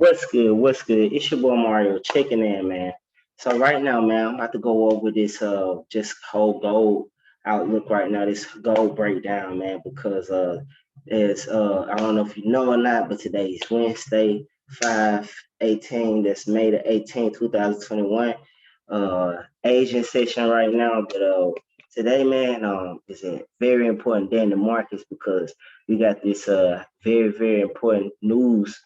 What's good? What's good? It's your boy Mario checking in, man. So right now, man, I'm about to go over this just whole gold outlook right now, this gold breakdown, man, because it's I don't know if you know or not, but today is Wednesday, 5/18, that's May the 18th, 2021. Asian session right now, but today, man, is a very important day in the markets because we got this very important news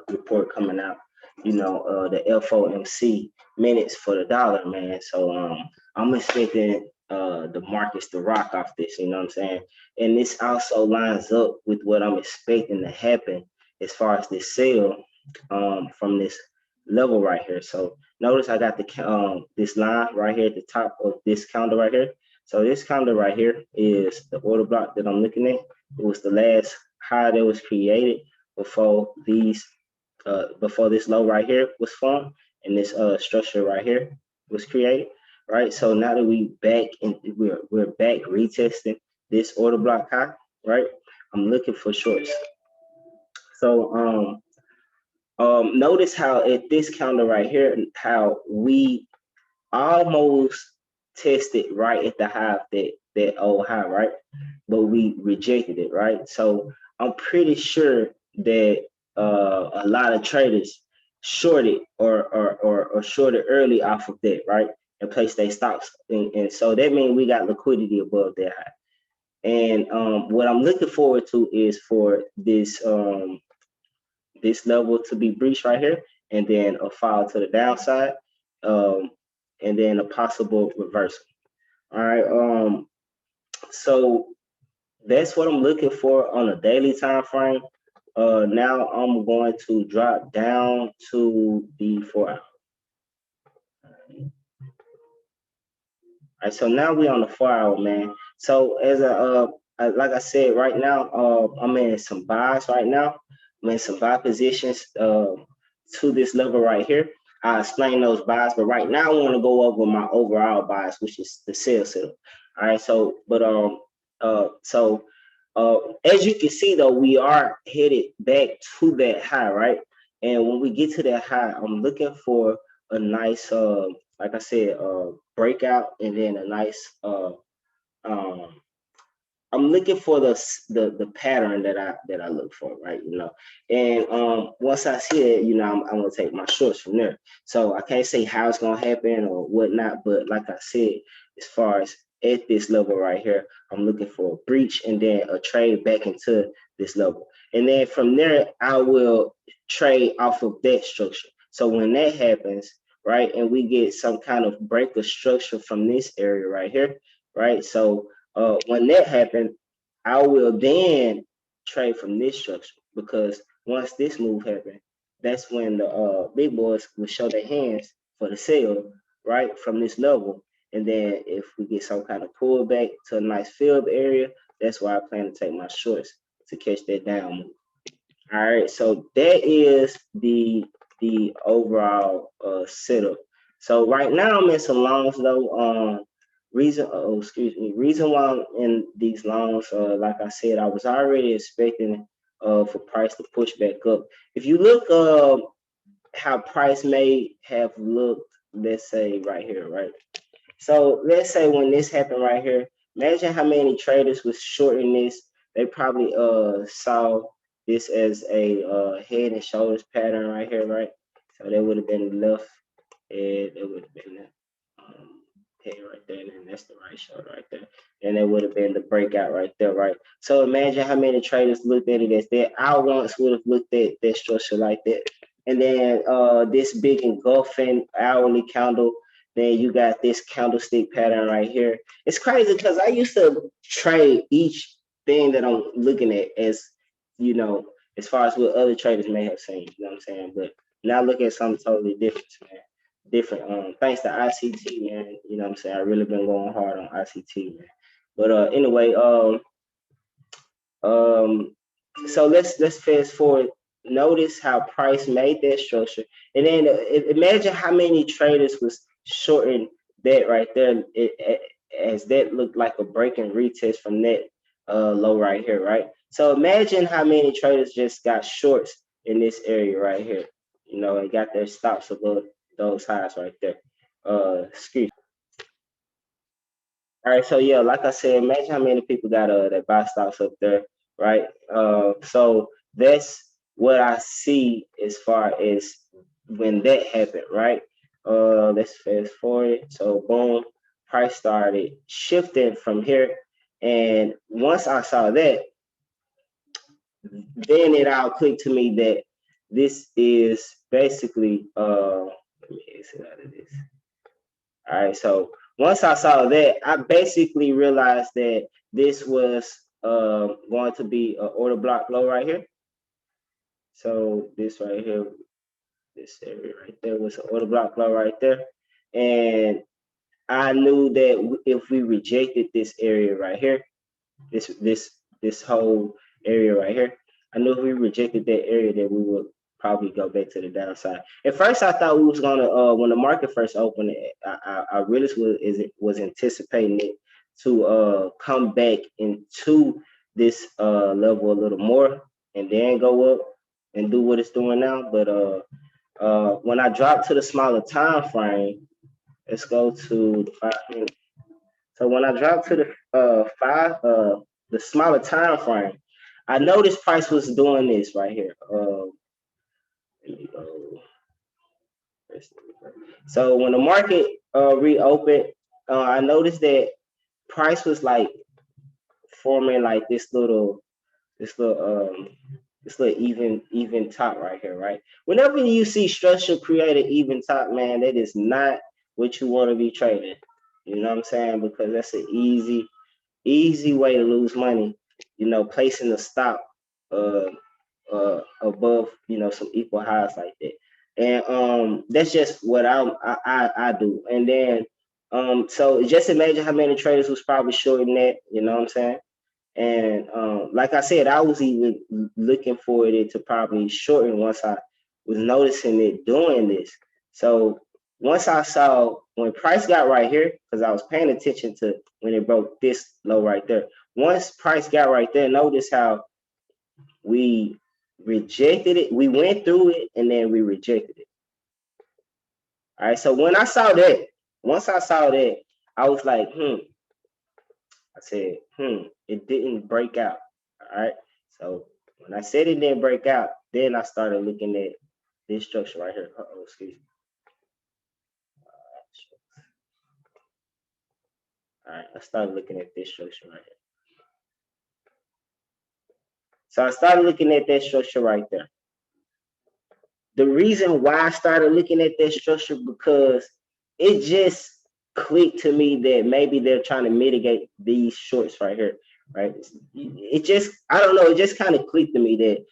report coming out. The FOMC minutes for the dollar, man. So I'm expecting the markets to rock off this. You know what I'm saying? And this also lines up with what I'm expecting to happen as far as this sale from this level right here. So notice I got the this line right here at the top of this candle right here. So this candle right here is the order block that I'm looking at. It was the last high that was created before before this low right here was formed, and this structure right here was created. Right. So now that we're back retesting this order block high, right? I'm looking for shorts. So notice how at this candle right here, how we almost tested right at the high of that old high, right? But we rejected it, right? So I'm pretty sure that a lot of traders shorted or shorted early off of that, right? And placed their stops, and so that means we got liquidity above that high. And what I'm looking forward to is for this level to be breached right here, and then a fall to the downside, um, and then a possible reversal. All right. So that's what I'm looking for on a daily time frame. Now I'm going to drop down to the 4 hour. All right, so now we on the 4 hour, man. So like I said, right now, I'm in some buys right now. I'm in some buy positions to this level right here. I explain those buys, but right now I want to go over my overall buys, which is the sell setup. All right, so so as you can see though, we are headed back to that high, right? And when we get to that high, I'm looking for a nice like I said, breakout, and then a nice um I'm looking for the pattern that I look for, right? And once I see it, I'm gonna take my shorts from there. So I can't say how it's gonna happen or whatnot, but like I said, as far as at this level right here, I'm looking for a breach and then a trade back into this level, and then from there I will trade off of that structure. So when that happens, right, and we get some kind of break of structure from this area right here, right? So when that happens, I will then trade from this structure, because once this move happens, that's when the big boys will show their hands for the sale, right, from this level. And then if we get some kind of pullback to a nice field area, that's why I plan to take my shorts to catch that down move. All right, so that is the overall setup. So right now I'm in some longs though. Reason why I'm in these longs, like I said, I was already expecting for price to push back up. If you look how price may have looked, let's say right here, right? So let's say when this happened right here, imagine how many traders was shorting this. They probably saw this as a head and shoulders pattern right here, right? So that would have been the left head, it would have been the head right there, and then that's the right shoulder right there. And it would have been the breakout right there, right? So imagine how many traders looked at it as that. I once would have looked at that structure like that. And then this big engulfing hourly candle, then you got this candlestick pattern right here. It's crazy because I used to trade each thing that I'm looking at as, as far as what other traders may have seen, you know what I'm saying? But now look at something totally different, man. Different. Thanks to ICT, man. You know what I'm saying? I really been going hard on ICT, man. But anyway, um, so let's fast forward. Notice how price made that structure, and then imagine how many traders was shorting that right there. As that looked like a break and retest from that low right here, right? So imagine how many traders just got shorts in this area right here. you know, and got their stops above those highs right there. Excuse. All right, so yeah, like I said, imagine how many people got that buy stocks up there, right? So that's what I see as far as when that happened, right? Let's fast forward. So boom, price started shifting from here, and once I saw that, then it all clicked to me that this is basically let me exit out of this. All right, so once I saw that, I basically realized that this was going to be an order block low right here. So this right here, this area right there was an order block low right there, and I knew that if we rejected this area right here, this whole area right here. I knew if we rejected that area that we would probably go back to the downside. At first, I thought we was gonna when the market first opened, I really was anticipating it to come back into this level a little more and then go up and do what it's doing now. But when I dropped to the smaller time frame, let's go to the 5 minute. So when I dropped to the smaller time frame, I noticed price was doing this right here. Let me go. So when the market reopened, I noticed that price was like forming like this little this little even top right here, right? Whenever you see structure create an even top, man, that is not what you want to be trading. You know what I'm saying? Because that's an easy way to lose money, you know, placing the stop uh above, you know, some equal highs like that. And that's just what I do. And then so just imagine how many traders was probably shorting that, you know what I'm saying? And like I said, I was even looking for it to probably shorten once I was noticing it doing this. So once I saw when price got right here, because I was paying attention to when it broke this low right there. Once price got right there, notice how we rejected it. We went through it and then we rejected it. All right. So when I saw that, once I saw that, I was like, I said, it didn't break out. All right. So when I said it didn't break out, then I started looking at this structure right here. Excuse me. All right. I started looking at this structure right here. So I started looking at that structure right there. The reason why I started looking at that structure because it just clicked to me that maybe they're trying to mitigate these shorts right here, right? It just, I don't know, it just kind of clicked to me that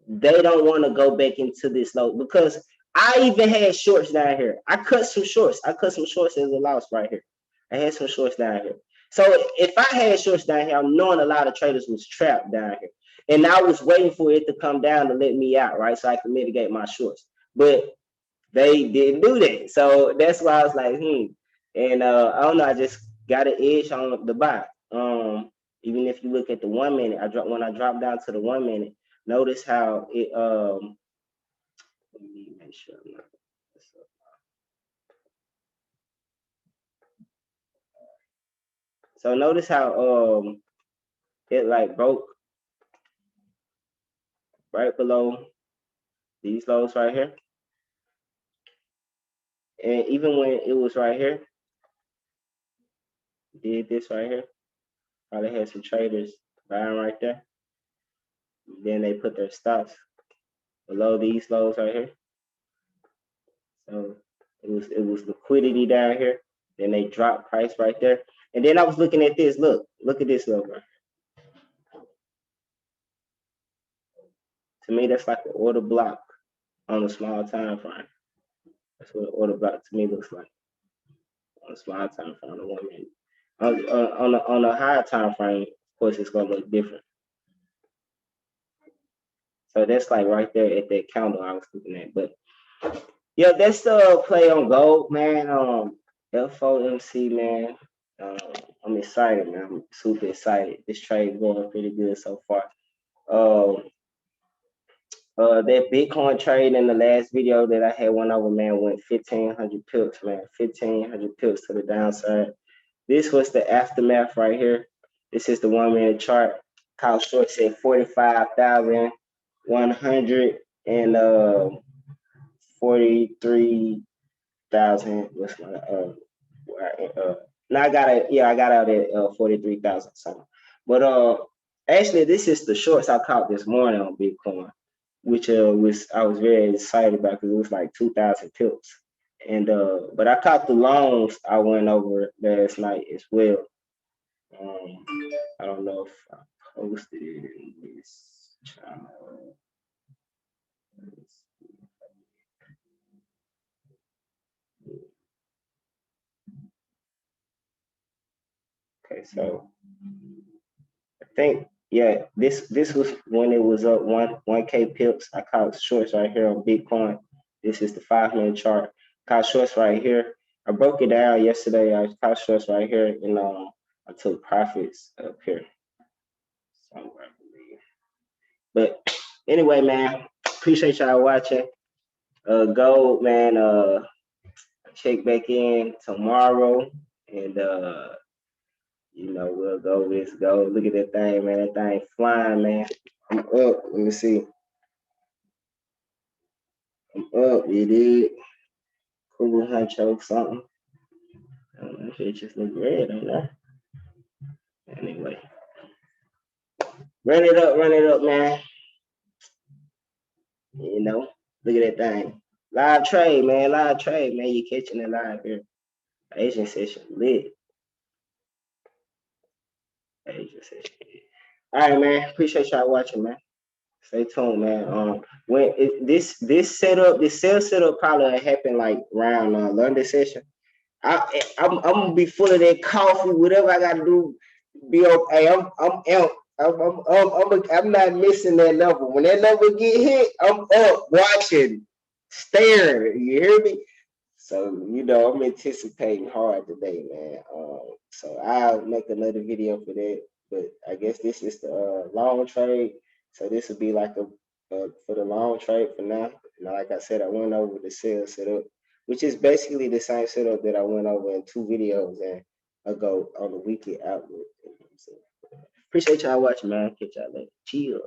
they don't want to go back into this low because I even had shorts down here. I cut some shorts. I cut some shorts as a loss right here. I had some shorts down here. So if I had shorts down here, I'm knowing a lot of traders was trapped down here. And I was waiting for it to come down to let me out, right? So I can mitigate my shorts. But they didn't do that. So that's why I was like, And I don't know, I just got an edge on the buy. Even if you look at the 1 minute, when I dropped down to the 1 minute, notice how it let me make sure I'm not so notice how it like broke right below these lows right here. And even when it was right here, did this right here, probably had some traders buying right there. Then they put their stops below these lows right here. So it was liquidity down here. Then they dropped price right there. And then I was looking at this. Look at this logo. To me, that's like an order block on a small time frame. That's what an order block to me looks like on a small time frame, on a 1 minute. On a higher time frame, of course, it's gonna look different. So that's like right there at that candle I was looking at. But yeah, that's the play on gold, man. FOMC, man. I'm excited, man. I'm super excited. This trade going pretty good so far. That Bitcoin trade in the last video that I had went over, man, went 1,500 pips, man, 1,500 pips to the downside. This was the aftermath right here. This is the 1 minute chart. Called short said 45,100 and 43,000. What's my now I got it. Yeah, I got out at 43,000 something. But actually, this is the shorts I caught this morning on Bitcoin, which was I was very excited about because it was like 2,000 pips. And but I caught the longs I went over last night as well. Um, I don't know if I posted it in this channel. Okay, so I think yeah, this was when it was up 1K pips. I caught shorts right here on Bitcoin. This is the 5 minute chart. Caught shorts right here. I broke it down yesterday. I caught shorts right here, and I took profits up here somewhere, I believe. But anyway, man, appreciate y'all watching. Gold, man. Check back in tomorrow, and we'll go. Let's go. Look at that thing, man. That thing flying, man. I'm up. Let me see. I'm up. You did. Cool huncho something. I don't know if it just look red on there. Anyway, run it up, man. Look at that thing. Live trade, man. Live trade, man. You catching it live here. Asian session lit. Asian session lit. All right, man. Appreciate y'all watching, man. Stay tuned, man. When this sales setup probably happened like around London session. I'm gonna be full of that coffee, whatever I gotta do. Be okay. I'm out. I'm not missing that level. When that level get hit, I'm up watching, staring. You hear me? So I'm anticipating hard today, man. So I'll make another video for that. But I guess this is the long trade. So this would be like a for the long trade for now. Like I said, I went over the sell setup, which is basically the same setup that I went over in 2 videos and ago on the weekly outlook. So appreciate y'all watching, man. Catch y'all later. Chill.